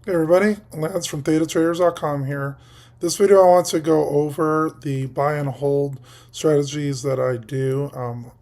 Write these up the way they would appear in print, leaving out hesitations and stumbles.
Hey everybody, Lance from ThetaTraders.com here. This video I want to go over the buy and hold strategies that I do.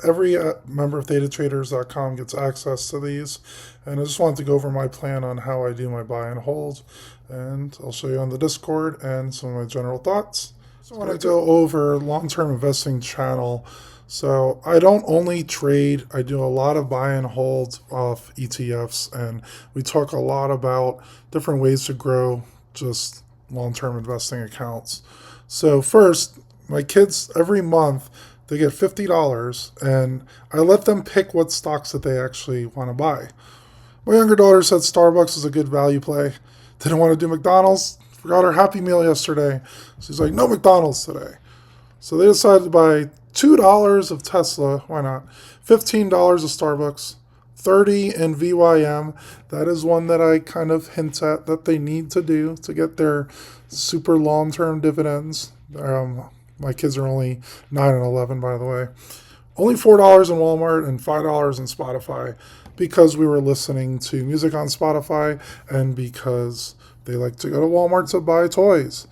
Every member of ThetaTraders.com gets access to these, and I just wanted to go over my plan on how I do my buy and hold, and I'll show you on the Discord and some of my general thoughts. So I want to go over long-term investing channel. So I don't only trade, I do a lot of buy and hold off ETFs, and we talk a lot about different ways to grow just long-term investing accounts. So first, my kids every month they get $50 and I let them pick what stocks that they actually want to buy. My younger daughter said Starbucks is a good value play. Didn't want to do McDonald's. Forgot her Happy Meal yesterday. She's like, no McDonald's today. So they decided to buy $2 of Tesla. Why not? $15 of Starbucks. 30 in VYM. That is one that I kind of hint at that they need to do to get their super long-term dividends. My kids are only 9 and 11, by the way. Only $4 in Walmart and $5 in Spotify because we were listening to music on Spotify and because they like to go to Walmart to buy toys.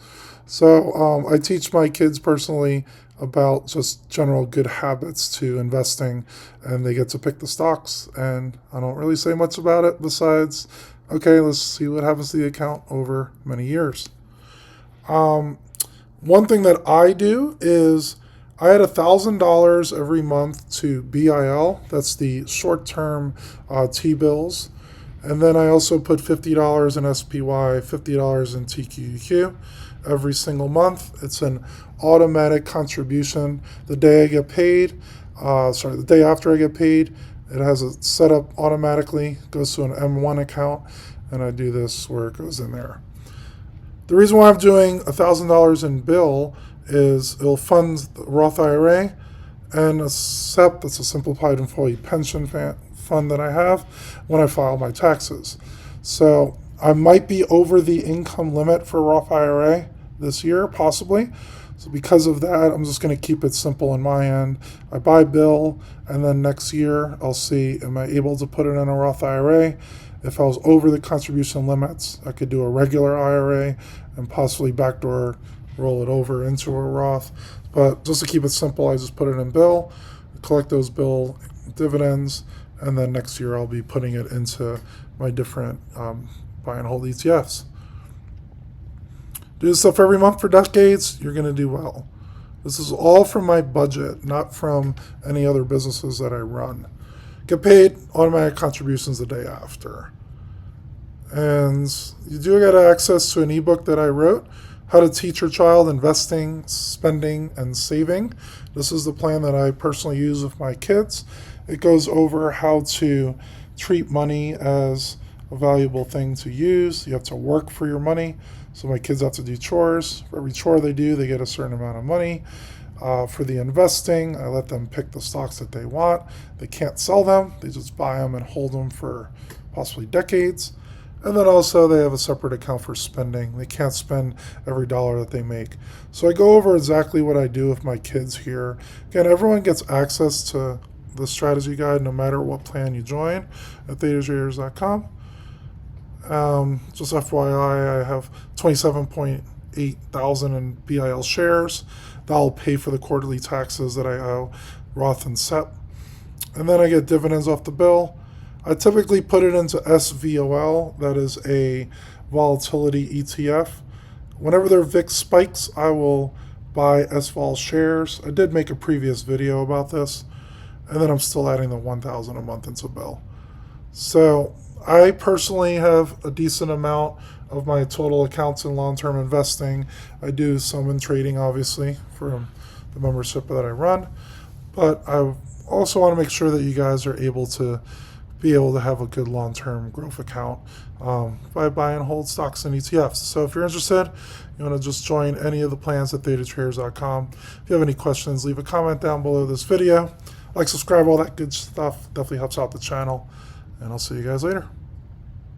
So I teach my kids personally about just general good habits to investing, and they get to pick the stocks. And I don't really say much about it besides, okay, let's see what happens to the account over many years. One thing that I do is I had $1,000 every month to BIL. That's the short-term T-bills. And then I also put $50 in SPY, $50 in TQQQ every single month. It's an automatic contribution. The day I get paid, the day after I get paid, it has it set up automatically, goes to an M1 account, and I do this where it goes in there. The reason why I'm doing $1,000 in bill is it'll fund the Roth IRA and a SEP, that's a simplified employee pension fund that I have when I file my taxes. So I might be over the income limit for Roth IRA this year, possibly. So because of that, I'm just going to keep it simple on my end. I buy bill, and then next year I'll see, am I able to put it in a Roth IRA? If I was over the contribution limits, I could do a regular IRA and possibly backdoor roll it over into a Roth. But just to keep it simple, I just put it in bill, collect those bill dividends, and then next year I'll be putting it into my different buy and hold ETFs. Do this stuff every month for decades, you're going to do well. This is all from my budget, not from any other businesses that I run. Get paid, automatic contributions the day after. And you do get access to an ebook that I wrote, How to Teach Your Child Investing, Spending, and Saving. This is the plan that I personally use with my kids. It goes over how to treat money as a valuable thing to use. You have to work for your money. So my kids have to do chores. For every chore they do, they get a certain amount of money. For the investing, I let them pick the stocks that they want. They can't sell them. They just buy them and hold them for possibly decades. And then also they have a separate account for spending. They can't spend every dollar that they make. So I go over exactly what I do with my kids here. Again, everyone gets access to the strategy guide no matter what plan you join at ThetaTraders.com. Just FYI, I have 27.8 thousand in BIL shares. That'll pay for the quarterly taxes that I owe Roth and SEP. And then I get dividends off the bill. I typically put it into SVOL, that is a volatility ETF. Whenever their VIX spikes, I will buy SVOL shares. I did make a previous video about this. And then I'm still adding the 1,000 a month into bill. So I personally have a decent amount of my total accounts in long-term investing. I do some in trading, obviously, from the membership that I run. But I also want to make sure that you guys are able to have a good long-term growth account by buy and hold stocks and ETFs. So if you're interested, you want to just join any of the plans at ThetaTraders.com. If you have any questions, leave a comment down below this video. Like, subscribe, all that good stuff. Definitely helps out the channel. And I'll see you guys later.